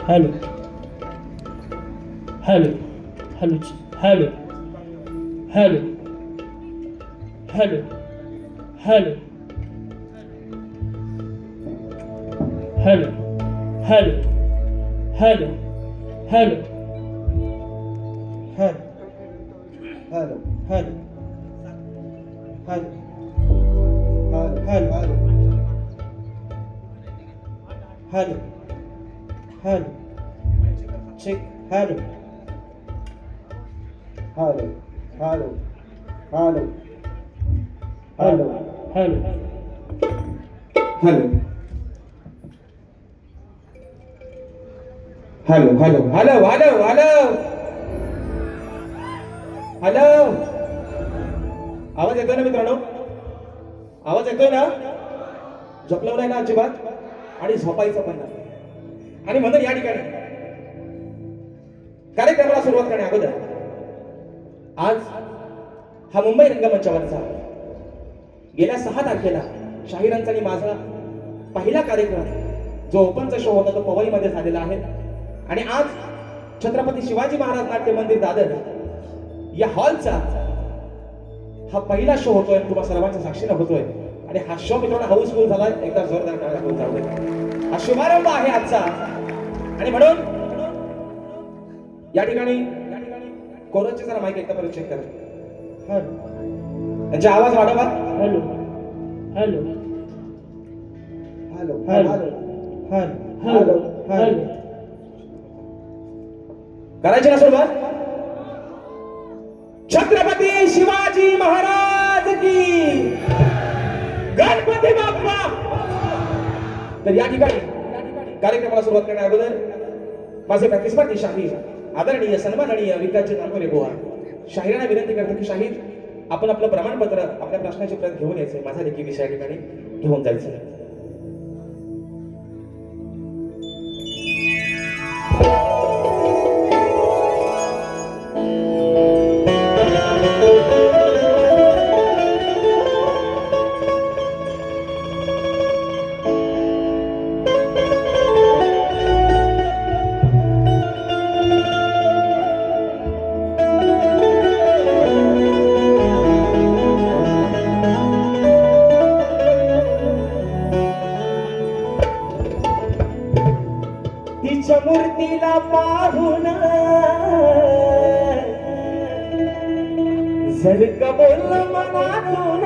Hello hello hello hello hello hello hello hello hello hello hello hello hello hello hello hello hello hello check hello hello hello hello hello hello hello hello hello hello hello hello hello आवाज येतोय ना मित्रांनो? आवाज येतोय ना? झोपलो नाही ना अजिबात? आणि झोपायचं पण नाही. आणि म्हणून या ठिकाणी कार्यक्रमाला सुरुवात करण्या अगोदर आज हा मुंबई रंगमंचावरचा गेल्या 6 तारखेला शाहिरांचा आणि माझा पहिला कार्यक्रम जो ओपनचा शो होता तो पवईमध्ये झालेला आहे. आणि आज छत्रपती शिवाजी महाराज नाट्य मंदिर दादर या हॉलचा हा पहिला शो होतोय, तुम्हा सर्वांच्या साक्षीने होतोय. आणि हा शो मित्रांनो हाऊसफुल झाला. एकदा जोरदार टाळ्या होऊन जाऊ दे. हा शुभारंभ आहे आजचा. आणि म्हणून या ठिकाणी कोरसचे जरा माईक एकदा परत चेक करा. त्यांचा आवाज वाढवा. Hello hello hello hello hello hello करायची ना सुरुवात. छत्रपती शिवाजी महाराज की गणपती बाप्पा. तर या ठिकाणी कार्यक्रमाला सुरुवात करण्या अगोदर माझे प्रतिस्पर्धी शाहीर आदरणीय सन्माननीय विकासजी नागोरे बुवा शाहिरांना विनंती करतो की शाहीर आपण आपलं प्रमाणपत्र आपल्या प्रश्नाची प्रत घेऊन यायचंय. माझा देखील विषय ठिकाणी घेऊन जायचं. तिच्या मूर्तीला पाहून जर का बोललं मनातून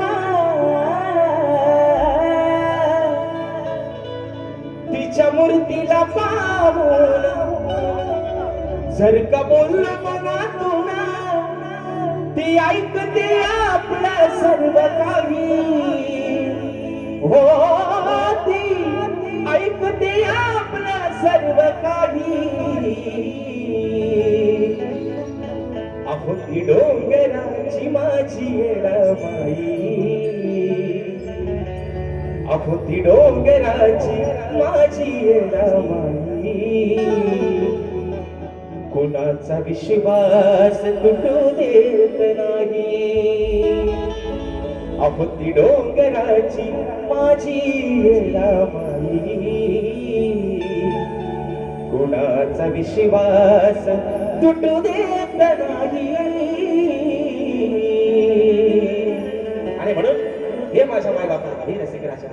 तिच्या मूर्तीला पाहून जर का बोललं मनातून ती ऐकते आपलं सर्व काही. हो ती ऐकते आपलं सर्व काही. अहो ती डोंगराची माझी येडाबाई. अहो ती डोंगराची माझी येडाबाई. कोणाचा विश्वास तुटू देत नाही. अहो ती डोंगराची माझी येडाबाई. कुणाचा विश्वास तुटू देत नाही. आणि म्हणून हे माझ्या माय बापा हे रसिक राजा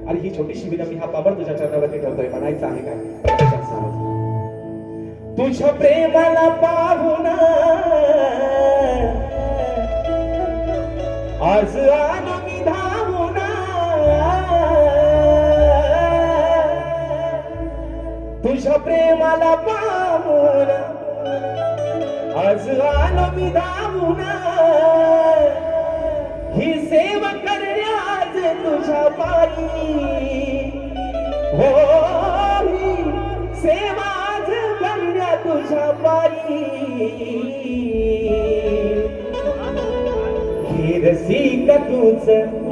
आणि ही छोटीशी विनंती हा पाबड तुझ्या चरणावरती ठेवतोय. म्हणायचं आहे काय तुझ्या प्रेमाला पाहून आज आलो मी धावून. तुझ्या प्रेमाला पाहून आज आलो मी धावून. ही सेवा करण्या आज तुझ्या पायी. हो ही सेवा आज करण्या तुझ्या पायी. हे रसिक तूच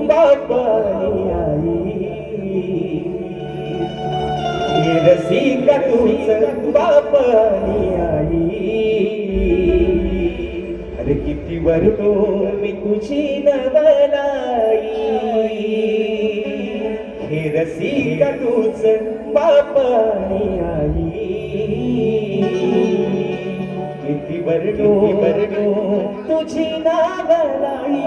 बाप आणि आई. हे रसिक तूच बाप आणि आई. अरे किती वरतो मी तुझी नवलाई. हे रसिक तूच बाप आणि आई. तुझी नावलाई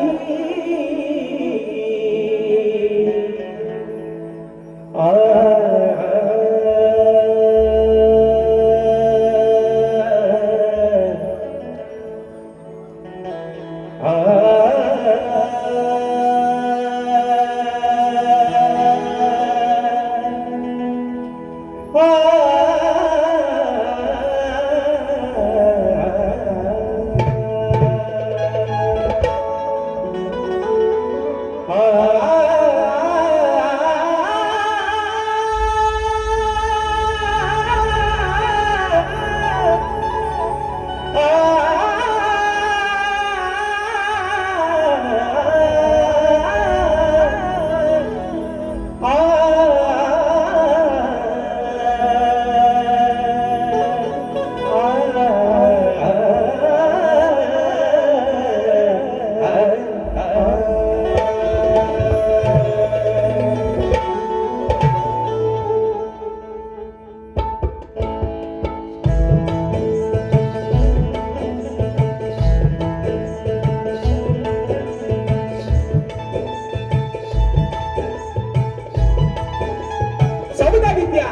चौदा विद्या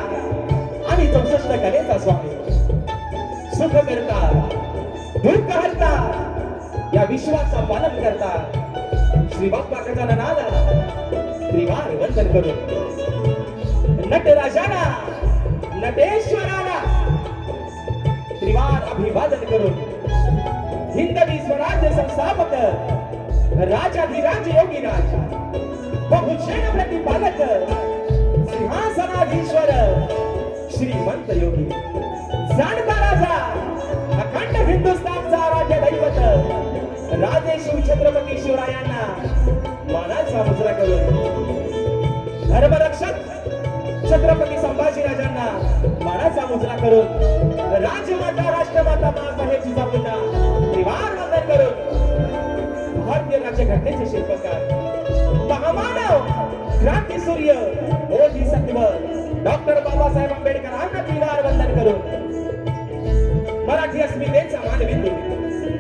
आणि 64 कलेचा स्वामी सुख करता दुःख हरता या विश्वाचा पालन करता श्री बाप्पा गजाननाला त्रिवार वंदन करून नटराजाला नटेश्वराला त्रिवार अभिवादन करून हिंदवी स्वराज्य संस्थापक राजाधिराज योगीराज बहुजन प्रतिपालक सिंहासनाधीश्वर श्रीमंत योगी जाणता राजा अखंड हिंदुस्थानचा राज्य दैवत राजे शिव छत्रपती शिवरायांना मानाचा मुजरा करून धर्मरक्षक छत्रपती संभाजीराजांना मानाचा मुजरा करून राजमाता राष्ट्रमाता मासाहेब जिजाऊंना त्रिवार वंदन करून भारतीय राज्यघटनेचे शिल्पकार महामानव क्रांती सूर्य ओजी सत्व डॉक्टर बाबासाहेब आंबेडकरांना त्रिवार वंदन करून मराठी अस्मितेचा मानबिंदू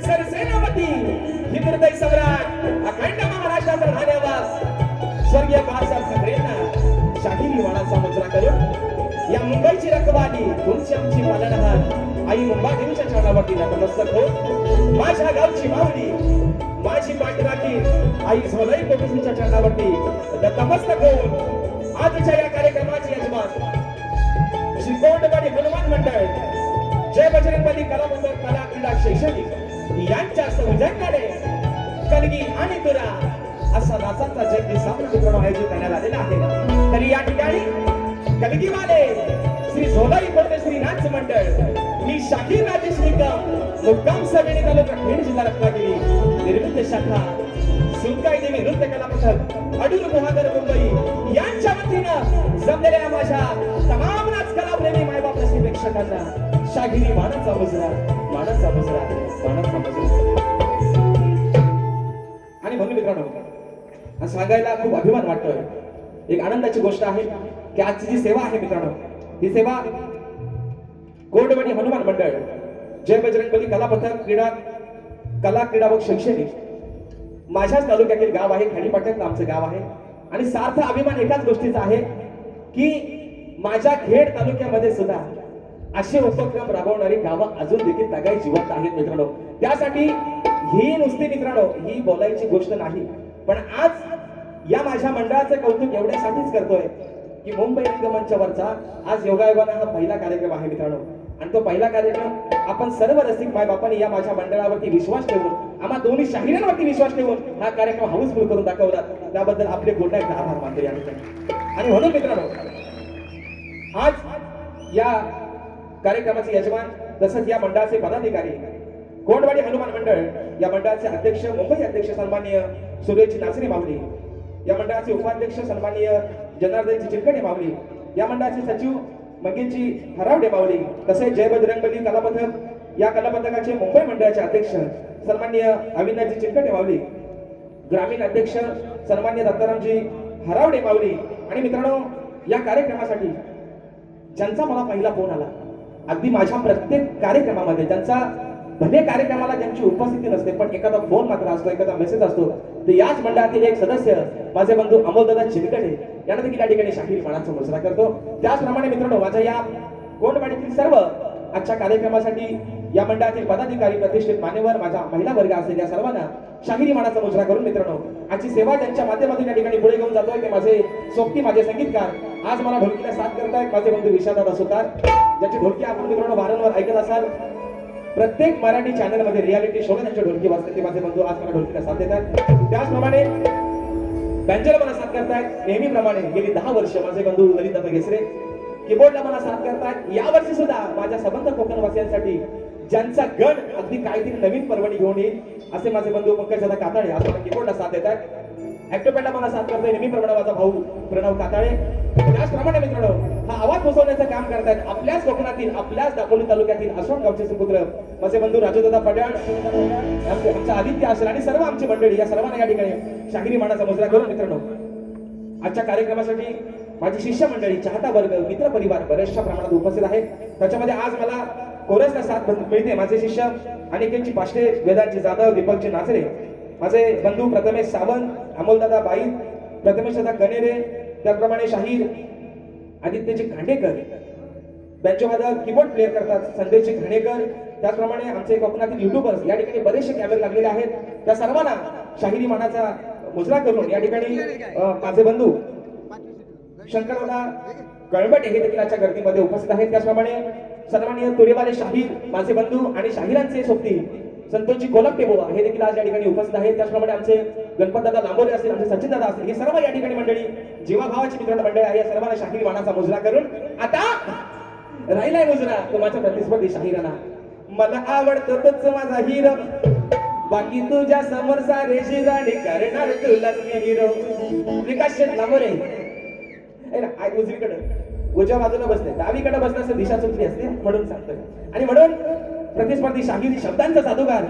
सरसेनापती हिंदुहृदय सम्राट अखंड महाराष्ट्राचा धन्यवाद स्वर्गीय बाळासाहेब ठाकरेंना शाहिरी वाणाचा मुजरा करून या मुंबईची रखवाली तुमची आमची पालनहार आई मुंबादेवीच्या चरणावरती नतमस्तक हो माझ्या गावची माऊली माझी पाठराखी आई झोलाई पोलिसांच्या चरणावरती नतमस्तक होऊन आजच्या या कार्यक्रमाचे यजमान श्री कोंडवाडी हनुमान मंडळ जय बजरंगबली कला मंडळ कला क्रीडा शैक्षणिक यांच्या सौजन्याने कलगी आणि तुरा असा नाचांचा जगदी सामना आयोजित करण्यात आलेला आहे तरी या ठिकाणी कलगीवाले श्री झोलाई कोंडे श्री नाच मंडळ मी शाहीर राजेश निकम मुक्काम सभेने तालुका खेड जिल्हा रत्नागिरी निर्मित शाखा सुनकाई देवी नृत्य कला पथक अडूर गुहागर मुंबई यांच्या वतीनं जमलेल्या माझ्या तमाम नाच कलाप्रेमी मायबाप रसिक प्रेक्षकांना शागिरी मानाचा मुजरा मानाचा मुजरा मानाचा मुजरा आणि म्हणून मित्रांनो हा सांगायला खूप अभिमान वाटतोय एक आनंदाची गोष्ट आहे की आजची जी सेवा आहे मित्रांनो ही सेवा कोंडवाडी हनुमान मंडळ जय बजरंगबली कला पथक कला क्रीडा व शैक्षणिक माझ्याच तालुक्यातील गाव आहे खाडीपाट्यात आमचं गाव आहे आणि सार्थ अभिमान एकाच गोष्टीचा आहे की माझ्या खेड तालुक्यामध्ये सुद्धा असे उपक्रम राबवणारी गावं अजून देखील तगाई जिवंत आहेत मित्रांनो त्यासाठी ही नुसती मित्रांनो ही बोलायची गोष्ट नाही पण आज या माझ्या मंडळाचं कौतुक एवढ्यासाठीच करतोय की मुंबई रंगमंचावरचा आज योगायोगाने हा पहिला कार्यक्रम आहे मित्रांनो आणि तो पहिला कार्यक्रम आपण सर्व रसिक मायबापांनी या माझ्या मंडळावरती विश्वास ठेवून आम्हा दोन्ही शाहिरांवरती विश्वास ठेवून हा कार्यक्रम हाऊसफुल करून दाखवला त्याबद्दल आपले पुन्हा एकदा आभार मानतो या ठिकाणी आणि म्हणून मित्रांनो आज या कार्यक्रमाचे यजमान तसंच या मंडळाचे पदाधिकारी कोंडवाडी हनुमान मंडळ या मंडळाचे अध्यक्ष मुंबई अध्यक्ष सन्माननीय सुरेश नाचरे माऊली या मंडळाचे उपाध्यक्ष सन्माननीय जनार्दनजी चिलकणे माऊली या मंडळाचे सचिव मंगेशजी हरावडे माऊली तसेच जय बजरंगबली कला पथक या कला पथकाचे मुंबई मंडळाचे अध्यक्ष सन्माननीय अविनाशजी चिलकणे माऊली ग्रामीण अध्यक्ष सन्माननीय दत्तारामजी हरावडे माऊली आणि मित्रांनो या कार्यक्रमासाठी ज्यांचा मला पहिला फोन आला अगदी माझ्या प्रत्येक कार्यक्रमामध्ये ज्यांचा भले कार्यक्रमाला ज्यांची उपस्थिती नसते पण एखादा फोन मात्र असतो, एखादा मेसेज असतो, तर याच मंडळातील एक सदस्य माझे बंधू अमोलदादा चिलकटे यांना देखील या ठिकाणी शाहीर मानाचा मुजरा करतो. त्याचप्रमाणे मित्रांनो, माझ्या या कोंडवाडीतील सर्व आजच्या कार्यक्रमासाठी या मंडळातील पदाधिकारी, प्रतिष्ठित मान्यवर, माझ्या महिला वर्ग असलेल्या सर्वांना शाहिरी मानाचा मुजरा करून मित्रांनो, आजची सेवा ज्यांच्या माध्यमातून या ठिकाणी पुढे घेऊन जातोय ते माझे सोबती, माझे संगीतकार, आज मला ढोलकीला साथ करतायत माझे बंधू विशालदादा सुतार, ज्याची ढोलकी आपण मित्रांनो वारंवार ऐकत असाल. प्रत्येक मराठी चॅनल मध्ये रियालिटी शो त्यांच्या ढोलकी वाजते, ते माझे बंधू आज मला ढोलकीला साथ देतात. त्याचप्रमाणे बँजोला मला साथ करतायत नेहमीप्रमाणे गेली 10 वर्ष माझे बंधू ललितदादा घेसरे. कीबोर्डला मला साथ करतायत या वर्षी सुद्धा माझ्या सबंध कोकणवासियांसाठी ज्यांचा गण अगदी काहीतरी नवीन पर्वणी घेऊन येईल असे माझे बंधू पंकजदादा काताळे आज मला कीबोर्डला साथ देतात. ऍक्टोपॅडला मला साथ करतोय नेहमीप्रमाणे माझा भाऊ प्रणव काताळे. त्याचप्रमाणे मित्रांनो, हा आवाज पोहोचवण्याचं काम करतायत आपल्याच कोकणातील, आपल्याच दापोली तालुक्यातील आसोड गावचे सुपुत्र माझे बंधू राजूदादा पड्याळ, आमचा आदित्य असेल आणि सर्व आमची मंडळी, या सर्वांना या ठिकाणी शाहिरी मानाचा मुजरा करून मित्रांनो, आजच्या कार्यक्रमासाठी माझी शिष्य मंडळी, चाहता वर्ग, मित्र परिवार बऱ्याचशा प्रमाणात उपस्थित आहे. त्याच्यामध्ये आज मला कोरसला साथ मिळते माझे शिष्य अनिकेतजी पाष्टे, वेदांतजी जाधव, दीपकजी नाचरे, माझे बंधू प्रथमेश सावंत, अमोलदादा बाई, प्रथमेश दादा कनेरे, त्याचप्रमाणे शाहीर आदित्यजी खांडेकर, बँजोवादक, कीबोर्ड प्लेअर करतात संदेशजी खांडेकर, त्याचप्रमाणे आमचे कोकणातील युट्यूबर्स या ठिकाणी बरेचसे कॅमेरे लागलेले आहेत. त्या सर्वांना शाहिरी मानाचा मुजरा करून या ठिकाणी माझे बंधू शंकरदादा कळबटे हे देखील आजच्या गर्दीमध्ये उपस्थित आहेत. त्याचप्रमाणे सन्माननीय तुरेवाले शाहीर माझे बंधू आणि शाहिरांचे सोबती संतोषजी कोलपटे बोवा हे देखील आज या ठिकाणी उपस्थित आहेत. त्याचप्रमाणे आमचे गणपतदादा लांबोरे असतील, आमचे सचिन दादा असतील, हे सर्व या ठिकाणी मंडळी जीवाभावाची मित्रांनो मंडळी आहे. या सर्वांना शाहिरी मानाचा मुजरा करून आता राहिलाय मुजरा तो माझ्या प्रतिस्पर्धी शाहिरांना. मला आवडतो तोच माझा हिरो, बाकी तुझ्या समोर सारे शिराणी करणार तुलाच मी हिरो. विकास लांबोरे उजवीकडे उजव्या बाजूला बसते, डावीकडे बसले असं दिशा चुकली असते म्हणून सांगतोय. आणि म्हणून प्रतिस्पर्धी शाहिरी शब्दांचा जादूगार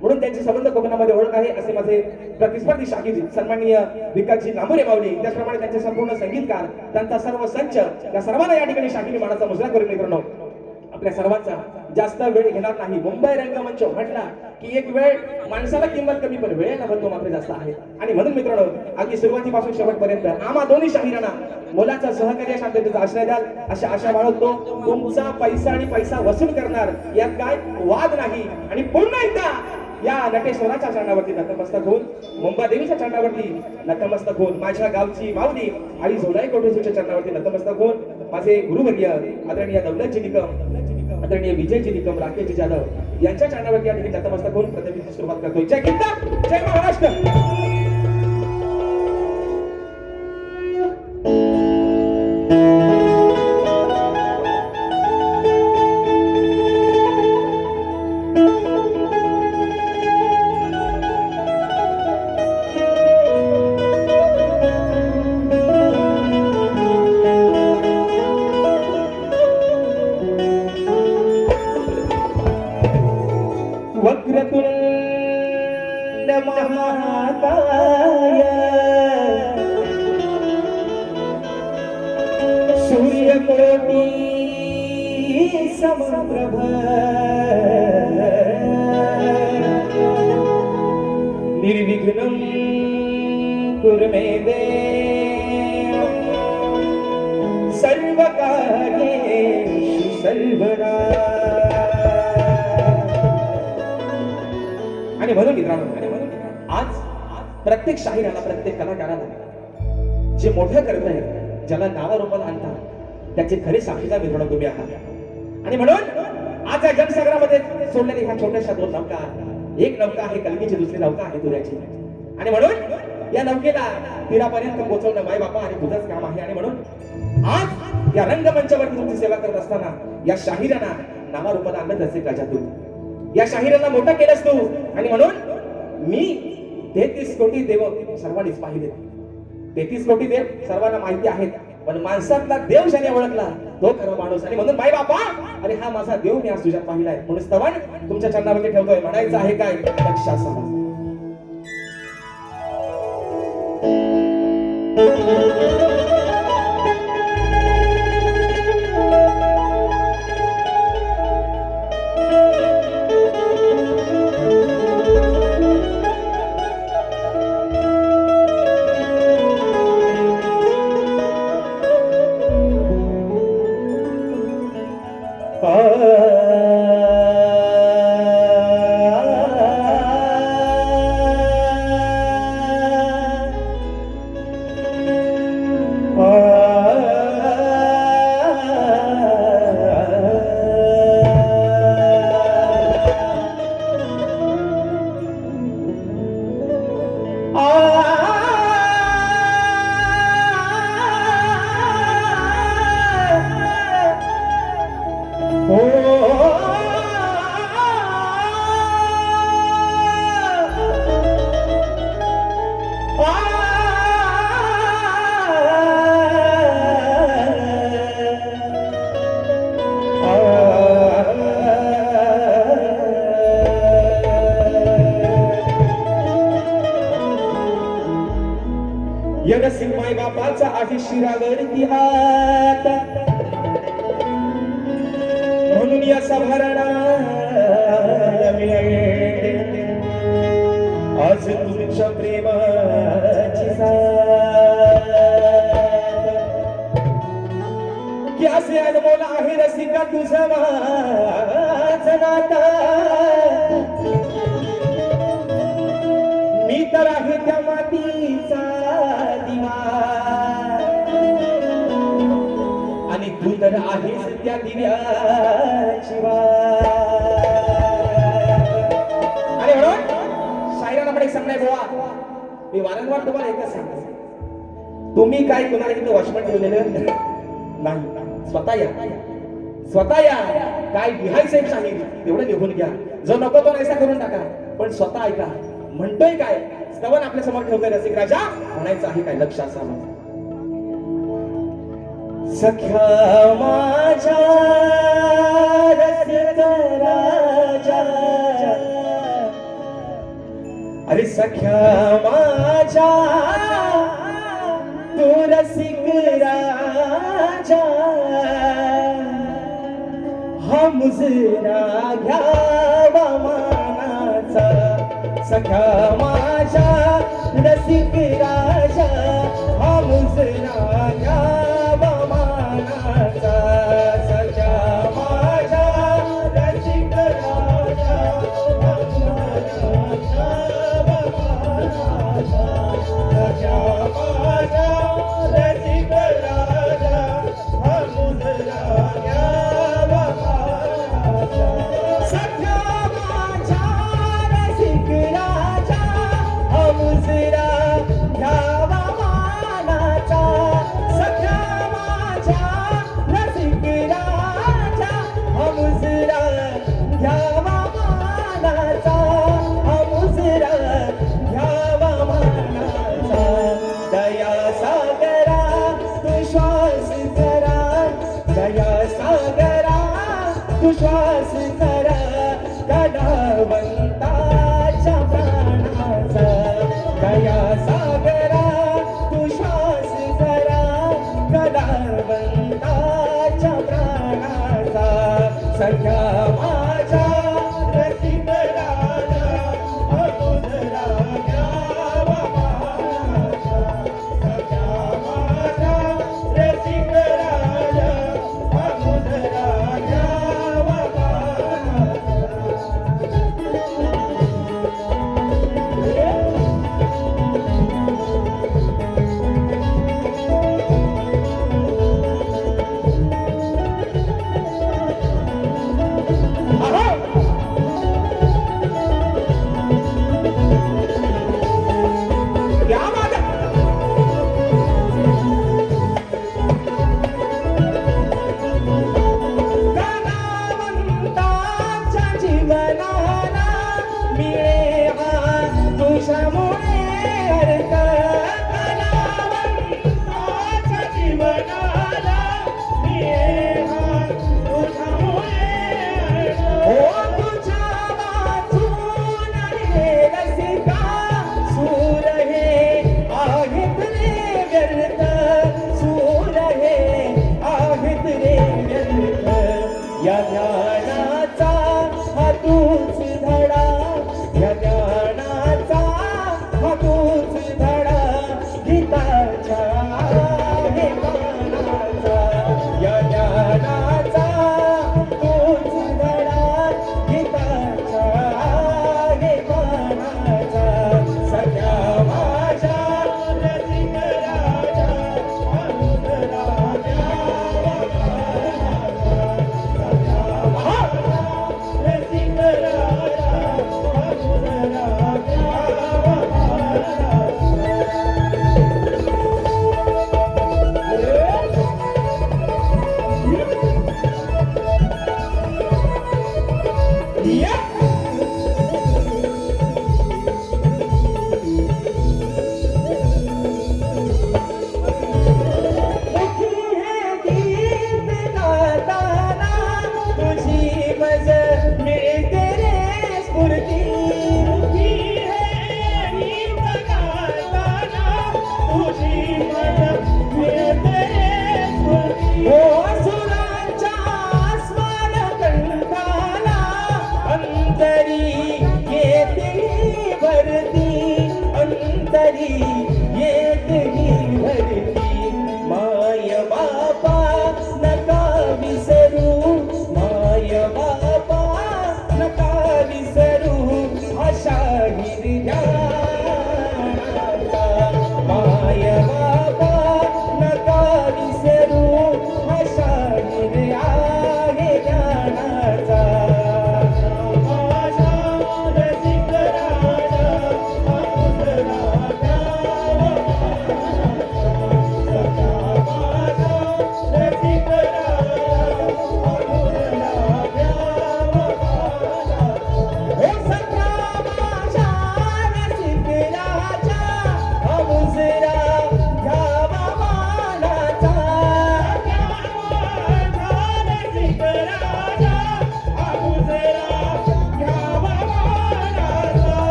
म्हणून त्यांची संबंध कोकणामध्ये ओळख आहे असे माझे प्रतिस्पर्धी शाहिरी सन्माननीय विकासजी लांबोरे माऊली, त्याचप्रमाणे त्यांचे संपूर्ण संगीतकार, त्यांचा सर्व संच, या सर्वांना या ठिकाणी शाहिरी मानाचा मुजरा करून मित्रांनो आपल्या सर्वांचा जास्त वेळ घेणार नाही. मुंबई रंगमंच म्हटला की एक वेळ माणसाला किंमत कमी पण वेळेला महत्व मात्र जास्त आहे. आणि म्हणून मित्रांनो अगदी सुरुवातीपासून शेवटपर्यंत आम्हा दोन्ही शाहिरांना मोलाचा सहकार्य शांततेचा आश्रय द्याल अशी आशा बाळगतो. तुमचा पैसा आणि पैसा वसूल करणार यात काय वाद नाही. आणि पुन्हा एकदा या नटेश्वराच्या चरणावरती नतमस्तक होऊन, मुंबादेवीच्या चरणावरती नतमस्तक होऊन, माझ्या गावची माऊली आई झोलाई कोटेश्वरच्या चरणावरती नतमस्तक होऊन, माझे गुरुवर्य आदरणीय दौलतजी निकम, आदरणीय विजयजी निकम, राकेशजी जाधव यांच्या चरणावरती या ठिकाणी नतमस्तक होऊन प्रतिनिधीची सुरुवात करतोय. जय हिंद, जय महाराष्ट्र. वक्रतुंड महाकाय सूर्यकोटी समप्रभ निर्विघ्नं कुरु मे देव सर्वकार्येषु सर्वदा. आणि म्हणून मित्रांनो आज प्रत्येक शाहिराला, प्रत्येक कलाकाराला जे मोठं करत आहे, ज्याला नावारूपाला आणतात त्याचे खरे साक्षीदार मित्रांनो तुम्ही आहात. आणि म्हणून आज या जनसागरामध्ये सोडलेल्या ह्या छोट्याशा 2 नौका, एक नौका आहे कलगीची, दुसरी नौका आहे तुऱ्याची. आणि म्हणून या नौकेला तीरापर्यंत पोहोचवणं माय बापा आणि तुझंच काम आहे. आणि म्हणून आज या रंगमंचावरती तुमची सेवा करत असताना या शाहिरांना नावारूपाला आणलं त्याचे राजातून, या शाहिरांना मोठा केलंस तू. आणि म्हणून मी 33 कोटी देव सर्वांनीच पाहिले, 33 कोटी देव सर्वांना माहिती आहेत, पण माणसातला देव ज्याने ओळखला तो खरा माणूस. आणि म्हणून माय बापा अरे हा माझा देव मी आज तुझ्यात पाहिलाय म्हणून स्तवन तुमच्या चरणावरती ठेवतोय. म्हणायचं आहे काय लक्षात यगसिंग माय बापाचा आहे शिरावरती हात, म्हणून या सभारणा आज तुमच्या प्रेमाची साथ, की असे अनमोल आहे रसिका तुझं माझं नातं, मी तर आहे त्या मातीचा दिवा आणि तू तर आहेस त्या दिव्याची वाट. आणि म्हणून शायराला पण एक सांगणार बोवा, मी वारंवार तुम्हाला एकच सांगतो, तुम्ही काय कुणाला इथे वॉचमन ठेवलेलं नाही, स्वतः या काय लिहायचं शाहीर तेवढं लिहून घ्या, जो नको तो नाहीसा करून टाका, पण स्वतः ऐका म्हणतोय काय, स्तवन आपल्या समोर ठेवतोय रसिक राजा, म्हणायचं आहे काय लक्ष असावं. सख्या माझ्या रसिक राजा, अरे सख्या माझ्या तू रसिक राजा, हा मुजरा घ्यावा मानाचा, सख्या माझ्या रसिक राजा, हा मुजरा घ्यावा मानाचा, सख्या माझ्या रसिक राजा, हा मुजरा घ्यावा मानाचा, सख्या माझ्या रसिक राजा, हा मुजरा घ्यावा मानाचा, सख्या श्वास करा कलावंताच्या प्राणाचा, दया सागरा तू श्वास करा कलावंताच्या प्राणाचा, सख्या माझ्या रसिक राजा, हा मुजरा घ्यावा मानाचा, सख्या माझ्या रसिक राजा, हा मुजरा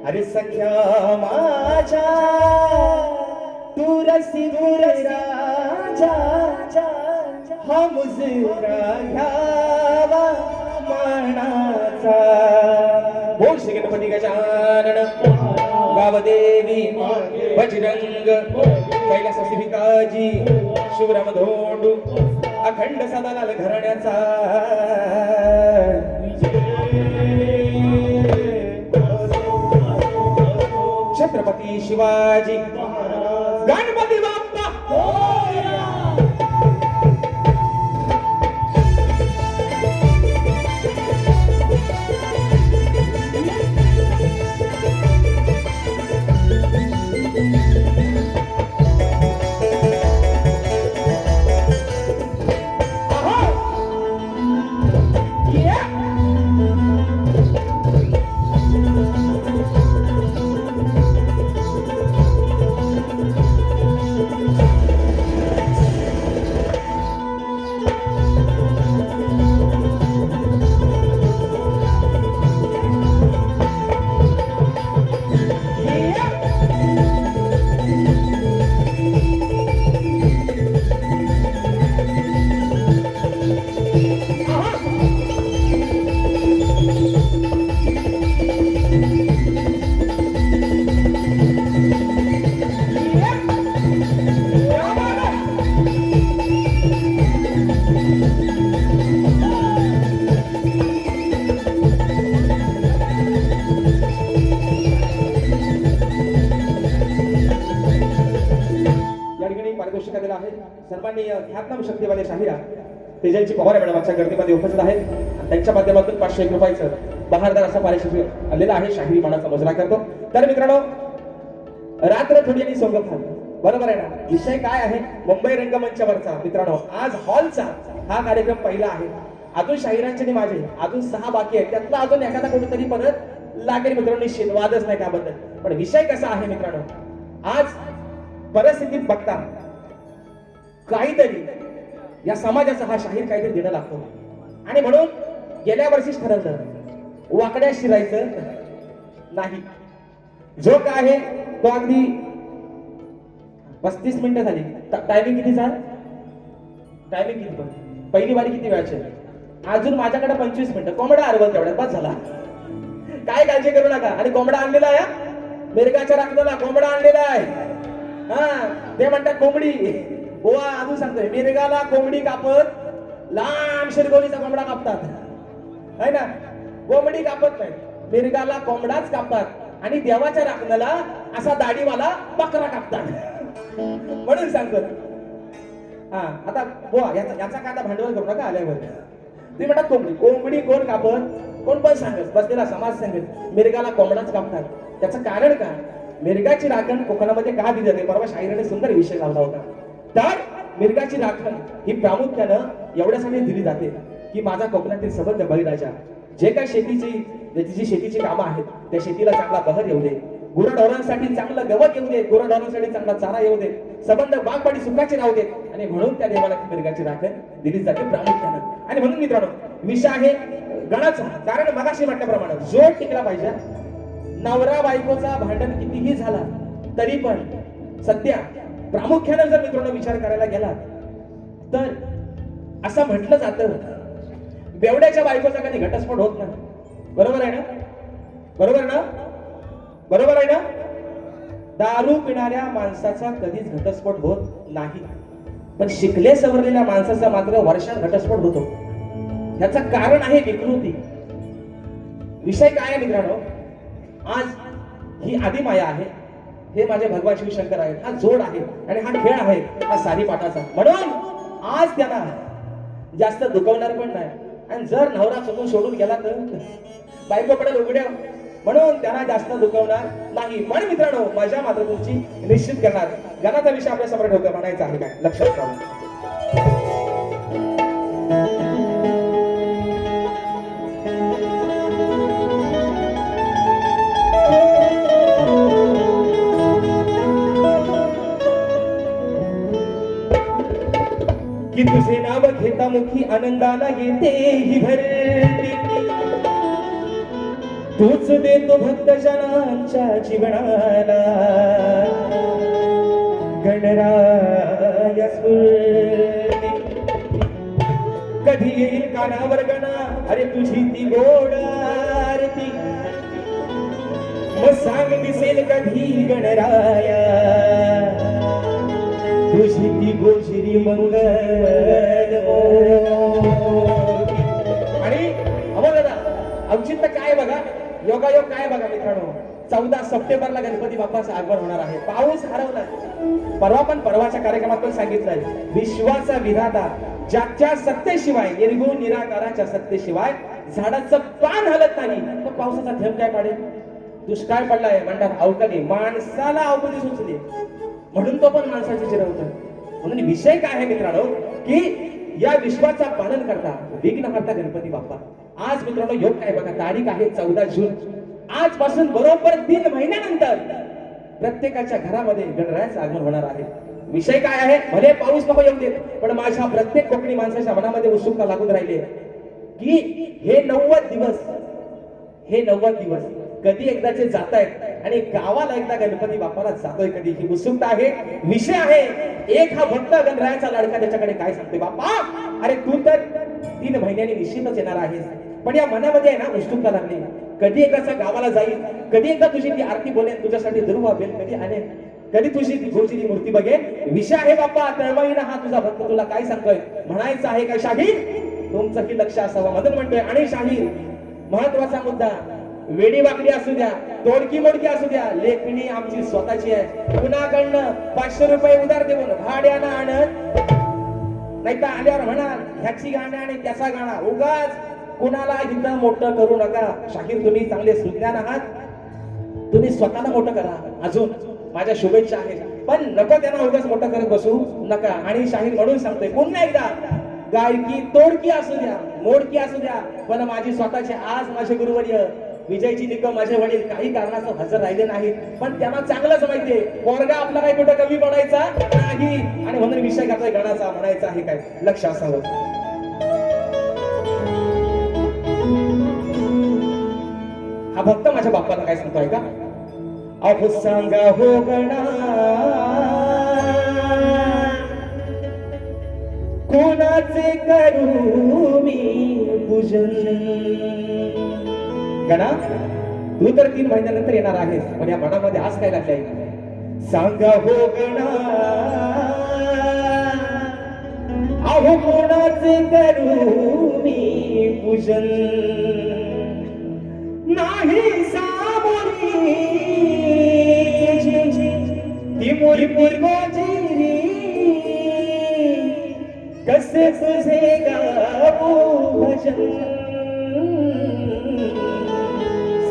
अरे सख्या माझ्या तू रसिक राजा हा मुजरा घ्यावा मनाचा. बोल श्री गणपती गजानन गावदेवी बजरंग कैलासासी भिकाजी शिवराम धोंडू अखंड सदालाल घराण्याचा छत्रपती शिवाजी गणपती बाप्पा पारितोषिक दिलं आहे. सन्माननीय ख्यातनाम शक्तिवाले शाहिरा तेजलजी पवार मॅडम आजच्या गर्दीमध्ये उपस्थित आहेत. त्यांच्या माध्यमातून 501 रुपयाचं बहारदार असा पारितोषिक आलेला आहे. शाहिरी मानाचा मुजरा करतो. तर मित्रांनो रात्र थोडी आणि सोंगखान बरोबर आहे ना. विषय काय आहे मुंबई रंगमंचावरचा. मित्रांनो आज हॉलचा हा कार्यक्रम पहिला आहे. अजून शाहिरांचे आणि माझे अजून 6 बाकी आहेत. त्यातला अजून एखादा कोणीतरी परत लागेल मित्रांनो. निश्चित वादच नाही त्याबद्दल. पण विषय कसा आहे मित्रांनो आज परिस्थितीत बघता काहीतरी या समाजाचा हा शाहीर काहीतरी देणं लागतो. आणि म्हणून गेल्या वर्षीच ठरवलं वाकड्या शिरायचं नाही. जो काय आहे तो अगदी 35 मिनिटं झाली. टायमिंग कितीचा? टायमिंग किती? पण पहिली वारी किती वेळाची? अजून माझ्याकडे 25 मिनिटं. कोंबडा अरवल तेवढ्यात बस झाला. काय काळजी करू नका. आणि कोंबडा आणलेला आहे, मिरगाच्या राखण्याला कोंबडा आणलेला आहे. हा, ते म्हणतात कोंबडी. बुवा अजून सांगतोय, मिरगाला कोंबडी कापत लांब शिरगोलीचा कोंबडा कापतात, है ना? कोंबडी कापत नाही, मिरगाला कोंबडाच कापतात. आणि देवाच्या राखण्याला असा दाढीवाला बकरा कापतात. म्हणून सांगतो. हा, आता बुवा याचा काय आता भांडवल करू नका आल्यावर. तुम्ही म्हणतात कोंबडी, कोंबडी कोण कापत? कोण पण सांगत बसलेला समाज सांगत मिरगाला कोंबडाच कापतात. त्याचं कारण काय? मिरगाची राखण कोकणामध्ये का दिली जाते? परवा शाहिराने सुंदर विषय लावला होता. तर मिरगाची राखण ही प्रामुख्यानं एवढ्यासाठी दिली जाते की माझा कोकणातील सबंध बळीराजा जे काय शेतीची कामं आहेत त्या शेतीला चांगला बहर येऊ दे, गुराढोरांसाठी चांगलं गवत येऊ दे, गुराढोरांसाठी चांगला चारा येऊ दे, सबंध बागपाडी सुखाचे राहू दे. आणि म्हणून त्या देवाला ती मिरगाची राखण दिली जाते प्रामुख्यानं. आणि म्हणून मित्रांनो विषय आहे गणाचा. कारण मगाशी म्हटल्याप्रमाणे जोड टिकला पाहिजे. नवरा बायकोचा भांडण कितीही झाला तरी पण सध्या प्रामुख्यानं जर मित्रांनो विचार करायला गेला तर असं म्हटलं जातं बेवड्याच्या बायकोचा कधी घटस्फोट होत नाही. बरोबर आहे ना? बरोबर ना? बरोबर आहे ना? दारू पिणाऱ्या माणसाचा कधीच घटस्फोट होत नाही. पण शिकले सवरलेल्या माणसाचा मात्र वर्षात घटस्फोट होतो. याचं कारण आहे विकृती. विषय काय आहे मित्रांनो? आज ही आदिमाया आहे, हे माझे भगवान शिवशंकर आहेत. हा जोड आहे आणि हा खेळ आहे हा सारीपाटाचा. म्हणून आज त्यांना जास्त दुखवणार पण नाही. आणि जर नवरा चुकून सोडून गेला तर बायको पडेल उघड्या. म्हणून त्यांना जास्त दुखवणार नाही. पण मित्रांनो मजा मात्र तुमची निश्चित करणार. गाण्याचा विषय आपल्या समोर ठेवतो म्हणायचा आहे काय? लक्षात ठेवा. की तुझे नाव घेता मुखी आनंदाला येते ही भरती. तूच देतो भक्तजनांच्या जीवनाला गणराया स्फूर्ती. कधी येईल कानावर गणा अरे तुझी ती गोड आरती. मग सांग दिसेल कधी गणराया तुझी ती गोशिरी मंगल. आणि अमोल दादा औचित्य काय बघा, योगायोग काय बघा मित्रांनो. 14 सप्टेंबरला गणपती बाप्पाचं आगमन होणार आहे. पाऊस हरवलाय. परवाच्या कार्यक्रमात पण सांगितलंय विश्वाचा विधाता ज्याच्या सत्तेशिवाय निर्गुण निराकाराच्या सत्तेशिवाय झाडाचं पान हलत नाही तर पावसाचा थेंब काय पाडेल? दुष्काळ पडलाय म्हणतात अवकाळी. माणसाला अवकाळी सुचली म्हणून तो पण माणसाची चिरवतो. म्हणून विषय काय आहे मित्रांनो की या विश्वाचा पालन करता विघ्नहर्ता गणपती बाप्पा. आज मित्रांनो योग काय बघा, तारीख आहे 14 जून. आजपासून बरोबर 3 महिन्यानंतर प्रत्येकाच्या घरामध्ये गणरायाचं आगमन होणार आहे. विषय काय आहे? भले पाऊस नको येऊ देत पण माझ्या प्रत्येक कोकणी माणसाच्या मनामध्ये उत्सुकता लागून राहिली की हे 90 दिवस कधी एकदाचे जात आहेत आणि गावाला एकदा गणपती बाप्पाला जातोय कधी, ही उत्सुकता आहे. विषय आहे एक हा भक्त गणरायाचा लाडका त्याच्याकडे काय सांगते, बाप्पा अरे तू तर 3 महिन्यांनी निश्चितच येणार आहेस. पण या मनामध्ये आहे ना उत्सुकता लागली. कधी एकदाचा गावाला जाईल, कधी एकदा तुझी ती आरती बोलेल, तुझ्यासाठी दुर्वा बेल कधी आले, कधी तुझी ती गोचिरी मूर्ती बघेल. विषय आहे बाप्पा तळमळीनं हा तुझा भक्त तुला काय सांगतोय म्हणायचं आहे काय? शाहीर तुमचं की लक्ष असावं मदन म्हणतोय. आणि शाहीर महत्वाचा मुद्दा, वेडी वाकडी असू द्या, तोडकी मोडकी असू द्या, लेखणी आमची स्वतःची आहे. कुणाकडनं 500 रुपये उधार देऊन भाड्यानं आणत नाही तर आल्यावर म्हणाल ह्याची गाणं आणि त्याचा गाणं. उगाच कुणाला इथं मोठं करू नका. शाहीर तुम्ही चांगले सुज्ञान आहात, तुम्ही स्वतःला मोठं करा. अजून माझ्या शुभेच्छा आहेत पण नको त्यांना उगाच मोठं करत बसू नका. आणि शाहीर म्हणून सांगतोय पुन्हा एकदा, गायकी तोडकी असू द्या, मोडकी असू द्या, पण माझी स्वतःची. आज माझे गुरुवर्य विजयची निकम माझे वडील काही कारणास्तव हजर राहिले नाहीत, पण त्यांना चांगलंच माहितीये पोरगा आपला काही कुठं कमी पडायचा नाही, आणि म्हणून विषय घातलाय गणाचा, म्हणायचा आहे काय लक्ष असावं. हा भक्त माझ्या बाप्पाला काय सांगतोय का, अहो सांगा हो गणा कोणाचे करू मी पूजन. गणा तू तर 3 महिन्यानंतर येणार आहेस, पण या मनामध्ये आज काय लागलाय, सांगा हो गणा अहो कोणाचे करू मी पूजन. नाही सामोरी ती मोरी पूर्वजिरी, कसे तुझे गावो भजन.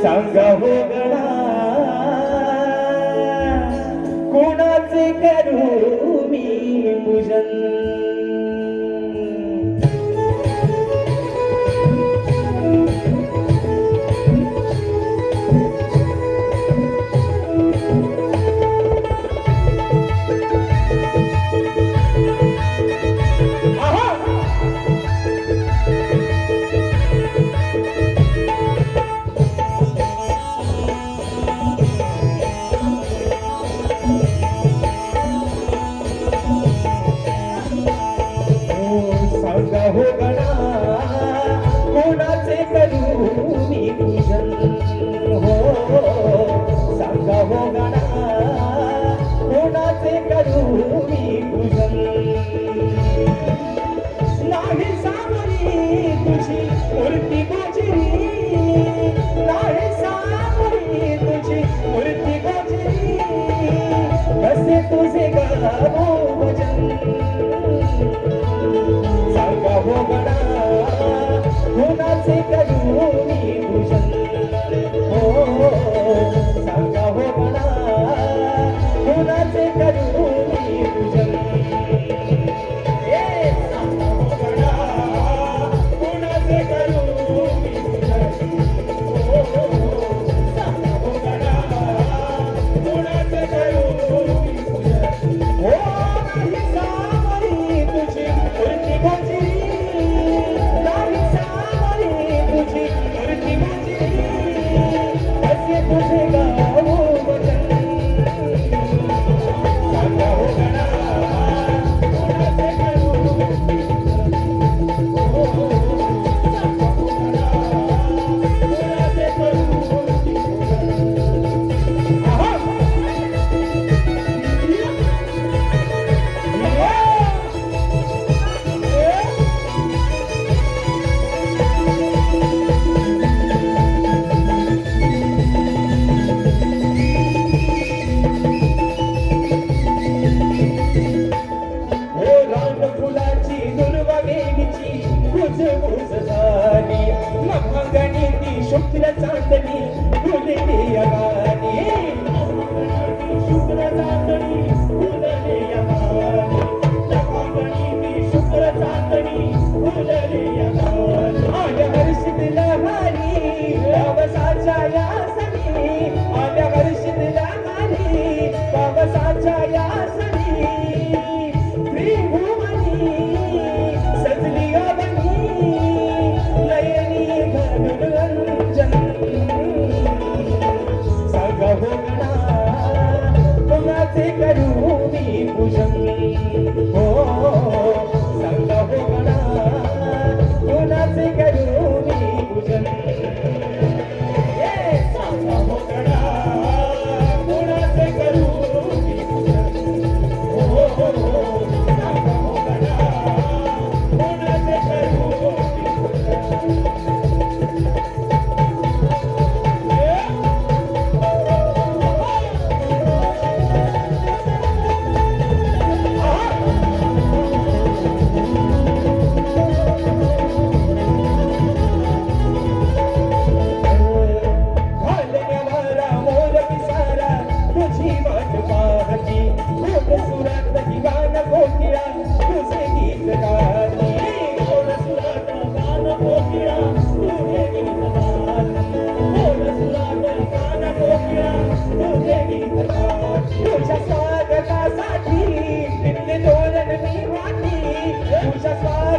सांगा हो गणा कोणाचे करू मी पूजन. सांगा हो गणा कोणाचे करू मी पूजन. हो सांगा हो गणा कोणाचे करू मी पूजन. नाही सावरी तुझी मूर्ती गोजरी, नाही सावरी तुझी मूर्ती गोजरी, कसे तुझे गावो भजन. सांगा हो गणा कोणाचे करू मी पूजन. हो सांगा हो गणा कोणाचे करू मी पूजन. सांगा हो गणा कोणाचे करू मी पूजन. सांगा हो गणा कोणाचे करू मी पूजन. हो नाही सावरी तुझी मूर्ती गोजरी, नाही सावरी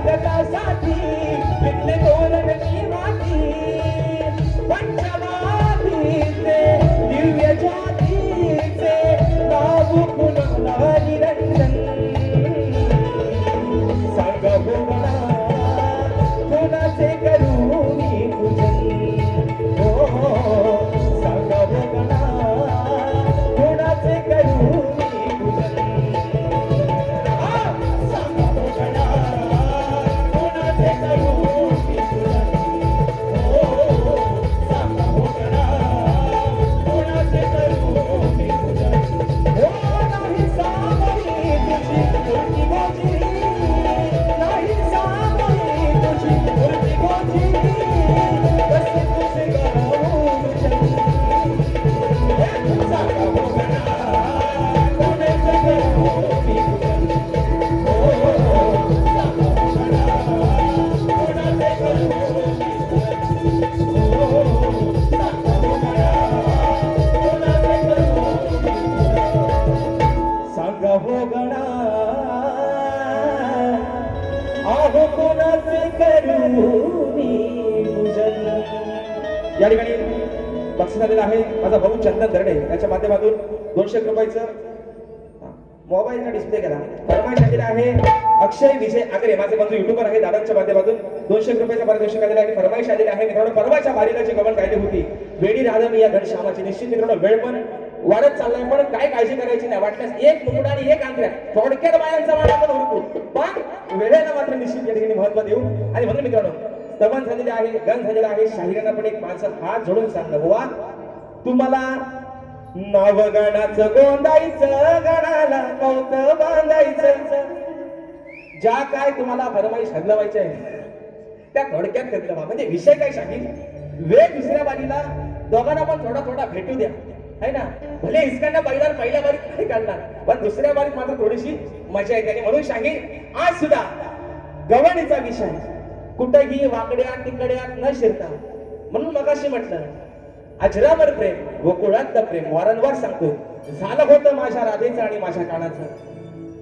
स्वागतासाठी विकले तोरणची माती पंचवादीचे दिव्य ज्योतीचे नाव कुणाला निरंजन सांग भोगणा कोणाचे करू मी पूजन हो सांग भोगणा कोणाचे करू मी पूजन सांग भोगणा कोणाचे करू मी पूजन हो सांग भोगणा कोणाचे करू मी पूजन हो नाही सावरी तुझी मूर्ती गोजिरी नाही सावरी तुझी मूर्ती गोजिरी कसे तुझे करू पूजन सांग भोगणा कोणाचे करू मी पूजन हो सांग भोगणा कोणाचे करू मी पूजन हो सांग भोगणा कोणाचे करू मी पूजन सांग भोगणा अहो कोणाचे करू मी पूजन या ठिकाणी बक्षीस आलेलं आहे माझा भाऊ चंदन दर्डे याच्या माध्यमातून 200 रुपयाचं मोबाईलचा डिस्प्ले केला फरमाईश आलेला आहे अक्षय विजय आगरे माझे बंधू युट्यूबर आहे दादांच्या माध्यमातून 200 रुपयाचा पारितोषिक आलेला आहे फरमाईश आलेली आहे मित्रांनो परवाच्या वारीला जी गमन गायली होती वेडी राधा मी या घनश्यामाची निश्चित मित्रांनो वेळ पण वाढत चाललाय पण काय काळजी करायची नाही वाटल्यास एक मुकुट आणि एक आंध्र थोडक्यात बायांचा वाढ आपण उरकू पण वेळेला मात्र निश्चित या ठिकाणी महत्व देऊ आणि म्हणून मित्रांनो स्तवन झालेले आहे गण झालेला आहे शाहिरांना पण एक माणसं हात जोडून सांगणं बुवा तुम्हाला नवगणाचं गोंदायचं गणाला कौत बांधायचं ज्या काय तुम्हाला फरमाईश हदलवायच्या आहे त्या थोडक्यात हदलवा म्हणजे विषय काय शाहीर वेळ दुसऱ्या बारीला दोघांना पण थोडा थोडा भेटू द्या है ना भले हिसकांना पहिल्या बारीत नाही काढणार पण दुसऱ्या बारीत मात्र थोडीशी मजा येते आणि म्हणून शाहीर आज सुद्धा गवणीचा विषय कुठेही वाकड्यात तिकड्यात न शिरता म्हणून मगाशी म्हटलं अजरावर प्रेम गोकुळातलं प्रेम वारंवार सांगतो झालं होतं माझ्या राधेचं आणि माझ्या कानाचं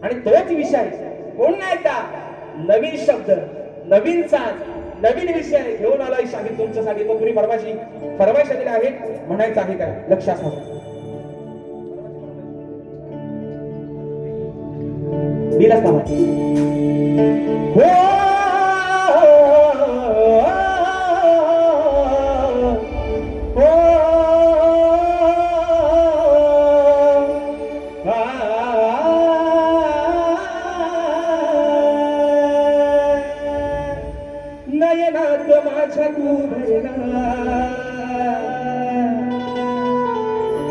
आणि तोच विषय पुन्हा एकदा नवीन शब्द नवीन साज नवीन विषय घेऊन आलाय शाहीर तुमच्यासाठी तो पुरी फरमाईश आलेली आहे म्हणायचं आहे काय लक्ष असणार दिलाच ना हो नयनात माझ्या तू भरला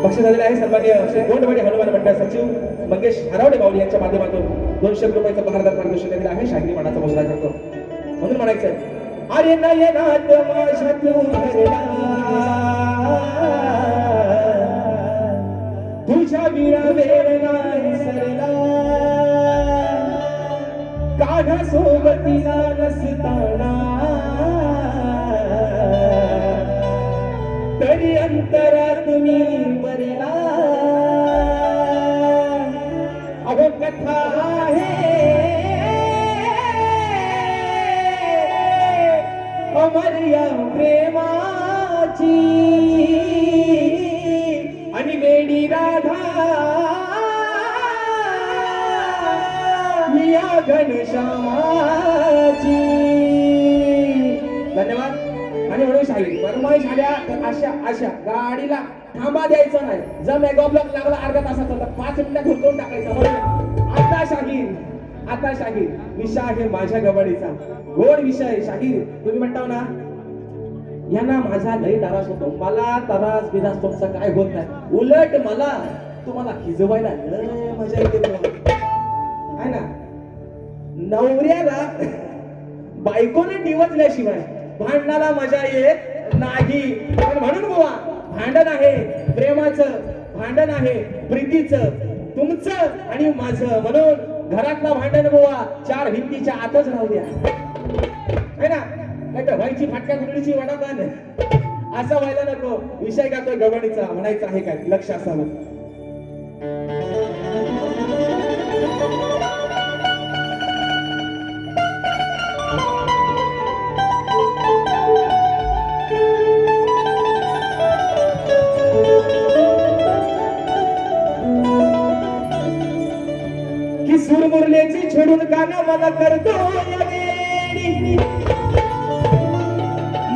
बक्षीस झालेलं आहे सन्माननीय श्री गोंडवाडी हनुमान मंडळ सचिव मंगेश हरावडे माऊली यांच्या माध्यमातून 200 रुपयाचं बहारदार पारितोषिक दिलेलं आहे शाहिरी मानाचा मुजरा करतो म्हणून म्हणायचं अरे नयनात माझ्या तू भरला तुझ्या विणा वेळ नाही सरला काढा सोबतीला नसताना तरी अंतरात मी बरला अहो कथा आहे अमर या प्रेमाची आणि वेडी राधा या घनश्यामाची धन्यवाद आणि म्हणून शाहीर फरमाईश आल्या तर अशा गाडीला थांबा द्यायचा नाही जर मेगा ब्लॉक लागला अर्धा तासाचा तर 5 मिनिटात हुडकून टाकायचा म्हणून आता शाहीर विषय आहे माझ्या गवळीचा गोड विषय शाहीर तुम्ही म्हणताव ना यांना माझा लई त्रास होतो मला त्रास बिरास तुमचा काय होत नाही उलट मला तुम्हाला खिजवायला लय मजा येते आहे ना नवऱ्याला बायकोने डिवचल्याशिवाय भांडणाला मजा येत नाही पण म्हणून बुवा भांडण आहे प्रेमाचं भांडण आहे प्रीतीचं तुमचं आणि माझं म्हणून घरातला भांडण बुवा 4 भिंतीच्या आतच राहू द्या है ना नाही तर व्हायची फाटक्या गुडळीची वडापान असं व्हायला नको विषय गातोय गवणीचा म्हणायचं आहे काय लक्ष असावं मला करतोय वेडी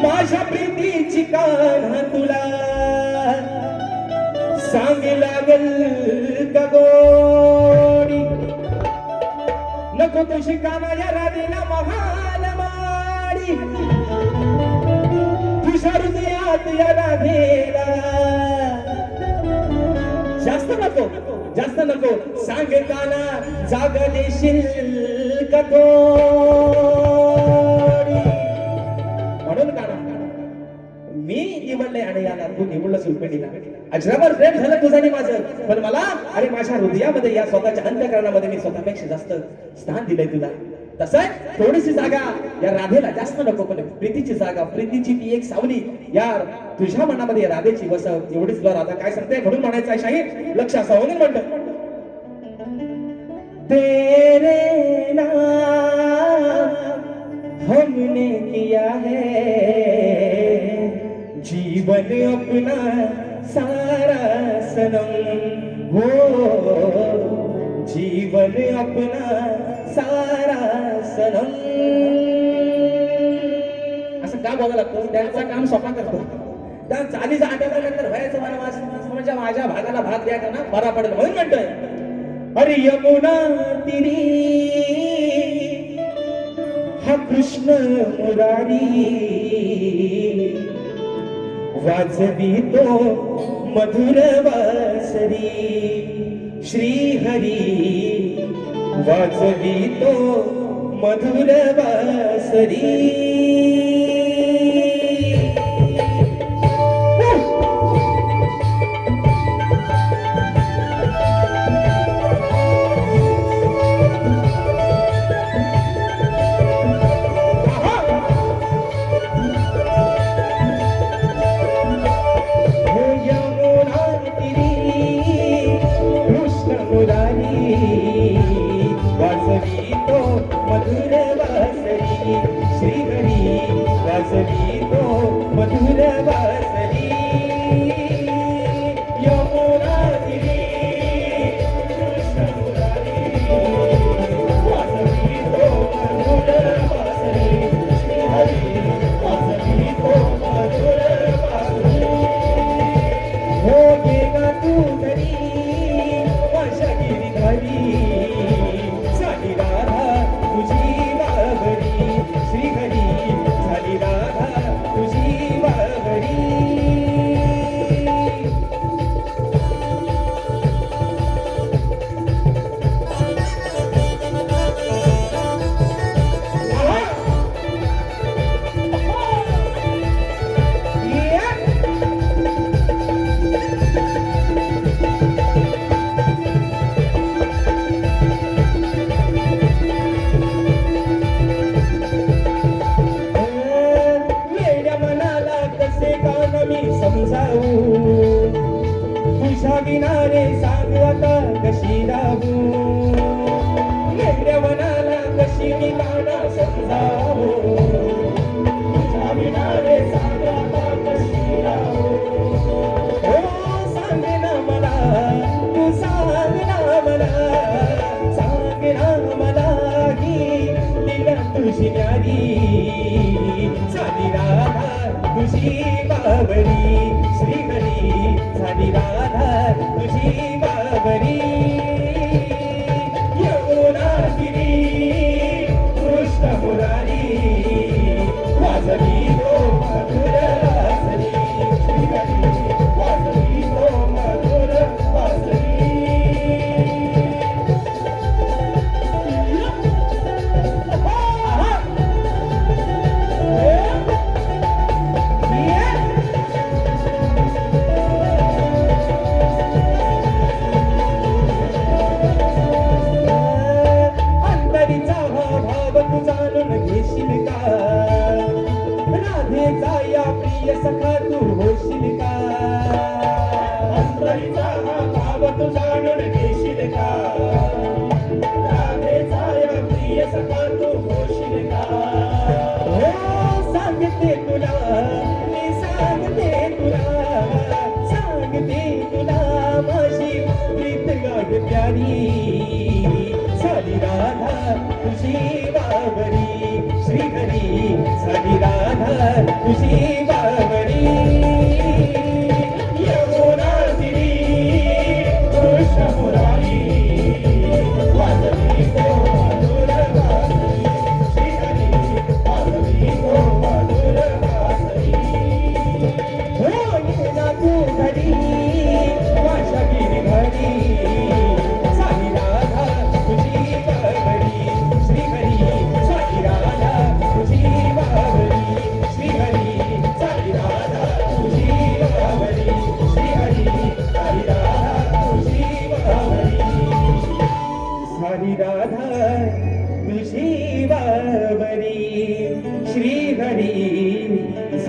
माझ्या प्रीतीची कान्हा तुला सांग लागल का गोडी नको तुझी काना या राधेला महाल माडी तुझ्या हृदयात या राधेला जास्त नको सांग काना जाग देशील का थोडी म्हणून काना मी निवडले आणि याला तू निवडलं सुलपेटीला अजरावर प्रेम झालं तुझं आणि माझं पण मला आणि माझ्या हृदयामध्ये या स्वतःच्या अंतःकरणामध्ये मी स्वतःपेक्षा जास्त स्थान दिलंय तुला तसं थोडीशी जागा या राधेला जास्त नको पण प्रीतीची जागा प्रीतीची ती एक सावली या तुझ्या मनामध्ये या राधेची बस एवढीच तुला राधा काय सांगते म्हणून म्हणायचं आहे शाहीर लक्ष असावं म्हणून म्हणतो तेरे नाम हमने किया है जीवन अपना सारा सनम हो जीवन अपना सारा सनम असं का बोलायला लागतो त्यांचं काम सोपा करतो त्या चालीचा आठवल्यानंतर व्हायचं मला म्हणजे माझ्या भागाला भाग द्यायचा ना बरा पडेल म्हणून म्हणतोय अरे यमुना तिरी हा कृष्ण मुरारी वाजवी तो मधुर बासरी श्री हरी वाजवी तो मधुर बासरी तुझ्या विनारे सांग आता कशी राहू वेगळ्या मनाला कशी मी गाणं समजावू तुझ्या विनारे सांग आता कशी राहू हो सांग ना मला तू सांग ना मला सांग ना मला ही दिला तुझी न्यारी झाली राधा तुझी बाबरी श्रीहरी झाली राधा तुझी बाबरी यमुना गिरी कृष्ण मुरारी वाजवी तो मधुर वासरी श्रीहरी वाजवी तो मधुर वासरी सखा तू होशील का अंतरीचा हा भाव तू जाणून घेशील का राधेचा या प्रिय सखा तू होशील का हो सांगते तुला मी सांगते तुला माझी प्रीत गाग प्यारी झाली राधा तुझी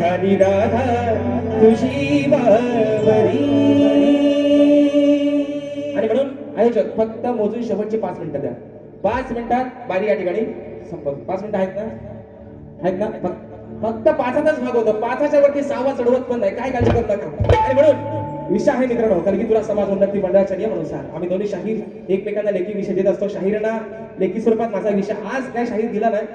झाली राधा तुझी बावरी. आणि म्हणून आयोजक फक्त मोजून शेवटचे 5 मिनिटं द्या. 5 मिनिटात बारी या ठिकाणी संपत. 5 मिनिटं आहेत ना? आहेत ना? फक्त 5चाच भाग होतो. 5च्या वरती 6वा चढवत पण नाही. काय काळजी करू नका. आणि म्हणून विषय आहे मित्रांनो कलगीतुरा समाज उन्नती मंडळाच्या नियमानुसार आम्ही दोन्ही शाहीर एकमेकांना लेखी विषय देत असतो. शाहीरांना लेखी स्वरूपात माझा विषय आज काय शाहीर दिला नाही,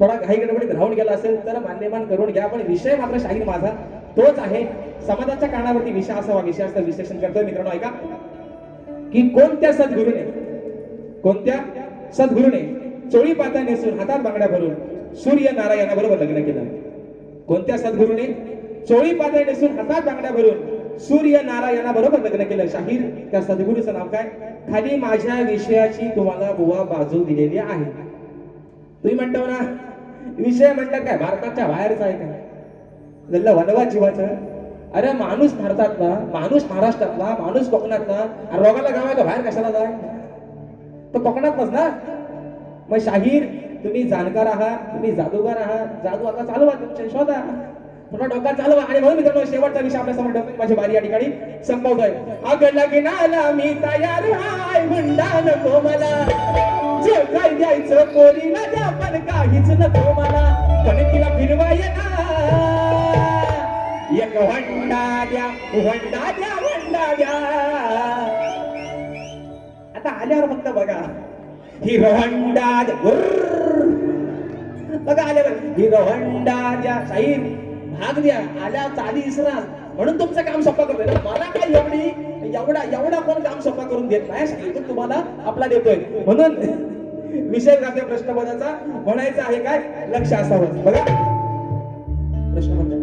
थोडा घाई गडबडीत राहून गेला असेल तर मान्यमान करून घ्या. पण विषय मात्र शाहीर माझा तोच आहे. समाजाच्या कारणावरती विषय असावा, विषयाचं विश्लेषण करतोय मित्रांनो. ऐका की कोणत्या सद्गुरूने चोळी पाता नेसून हातात बांगड्या भरून सूर्य नारायणाबरोबर लग्न केलं. कोणत्या सद्गुरूने चोळी पाता नेसून हातात बांगड्या भरून सूर्य नारायणाबरोबर लग्न केलं. शाहीर त्या सद्गुरूचं नाव काय? खाली माझ्या विषयाची तुम्हाला बुवा बाजू दिलेली आहे. तुम्ही म्हणतो ना विषय म्हणतात काय भारताच्या बाहेरचा आहे काय? वनवा जीवाचं. अरे माणूस भारतातला, माणूस महाराष्ट्रातला, माणूस कोकणातला, रोगाला गाव आहे तो बाहेर कशाला जाय? तो कोकणातच ना. मग शाहीर तुम्ही जाणकार आहात, तुम्ही जादूगार आहात. जादू आता चालवा, तुमच्या शोधा, थोडा डोका चालवा. आणि म्हणून मित्रांनो शेवटचा विषय आपल्या समोर ठेवतोय. माझी बारी या ठिकाणी संपवतोय. अग लग्नाला मी तयार हाय, हुंडा नको मला, जे काय द्यायचं पोरीला द्या, पण काहीच नको मला. कणकीला फिरवाय ना एक हुंडा द्या, हुंडा द्या, हुंडा द्या. आता आल्यावर फक्त बघा हिरो होंडा द्या, बघा आल्यावर हिरो होंडा द्या. शाहीर भाग द्या, आल्या चाली इसरा. म्हणून तुमचं काम सोपा करतोय ना. मला काय एवढा कोण काम सोपा करून देत नाही. शाहीर तुम्हाला आपला देतोय. म्हणून विषय जाते प्रश्नपदाचा म्हणायचं आहे काय लक्ष असावं. बघा प्रश्न म्हणजे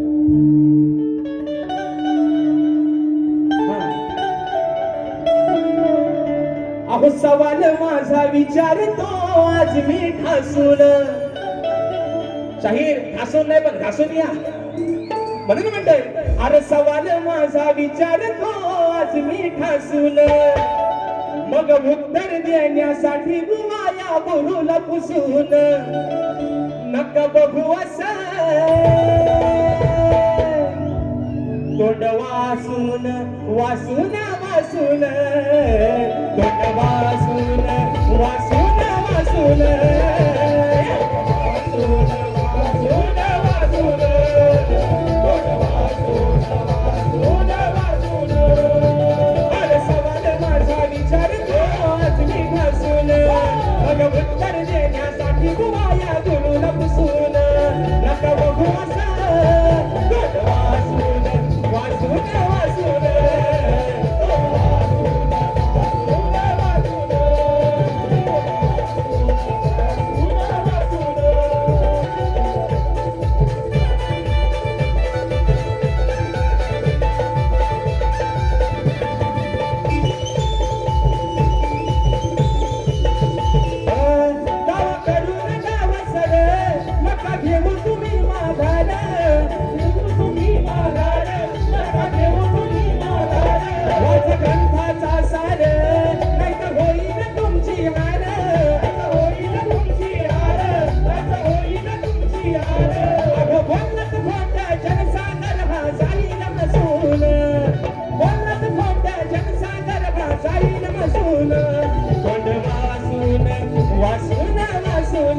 अहो सवाल माझा विचारतो आज मी ठासून. शाहीर ठासून नाही पण घासून या म्हणून म्हणतोय. अरे सवाल माझा विचारतो आज मी ठासून, मग उत्तर देण्यासाठी बुवाया बोलूला पुसून. नका बघू असं तोंड वासून वासून वासून, तोंड वासून वासून वासून, अरे सवाल माझा विचारतो आज मी घासून, मग उत्तर देण्यासाठी बुवाया बोलून पुसून. नका बघू असं तोंड वासून वासून वासून,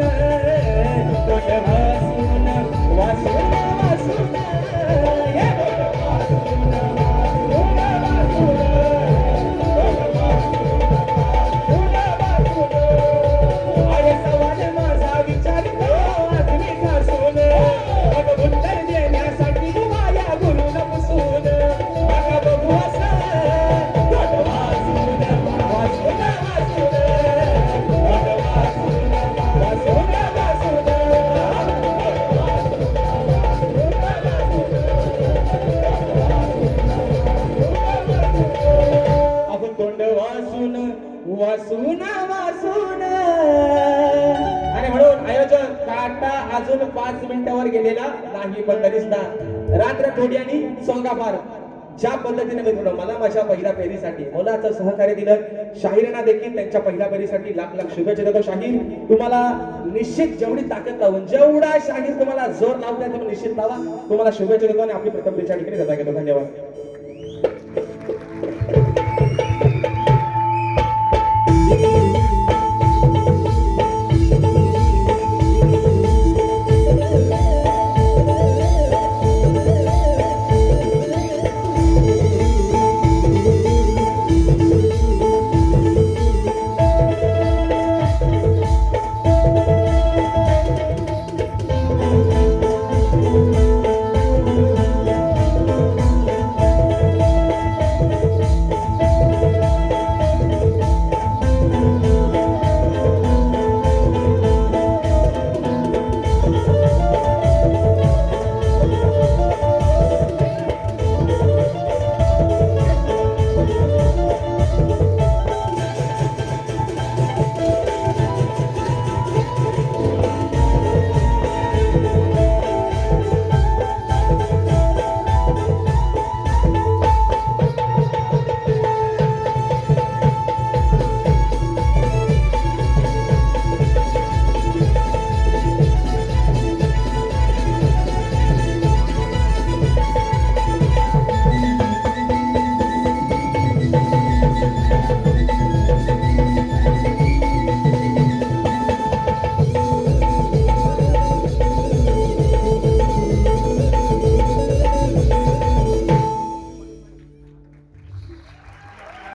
वासून वासून. आणि म्हणून आयोजक काटा अजून 5 मिनिटावर गेलेला नाही, पण तरीच ना रात्र थोडी आणि सोंगा फार ज्या पद्धतीने मित्रांनो मला माझ्या पहिल्या फेरीसाठी मोलाचं सहकार्य दिलं, शाहीरांना देखील त्यांच्या पहिल्या फेरीसाठी लाख लाख शुभेच्छा देतो. शाहीर तुम्हाला निश्चित जेवढी ताकद लावून, जेवढा शाहीर तुम्हाला जोर लावताय तुम्ही निश्चित लावा. तुम्हाला शुभेच्छा देतो आणि आपली प्रथम फेरीच्या ठिकाणी रजा घेतो. धन्यवाद.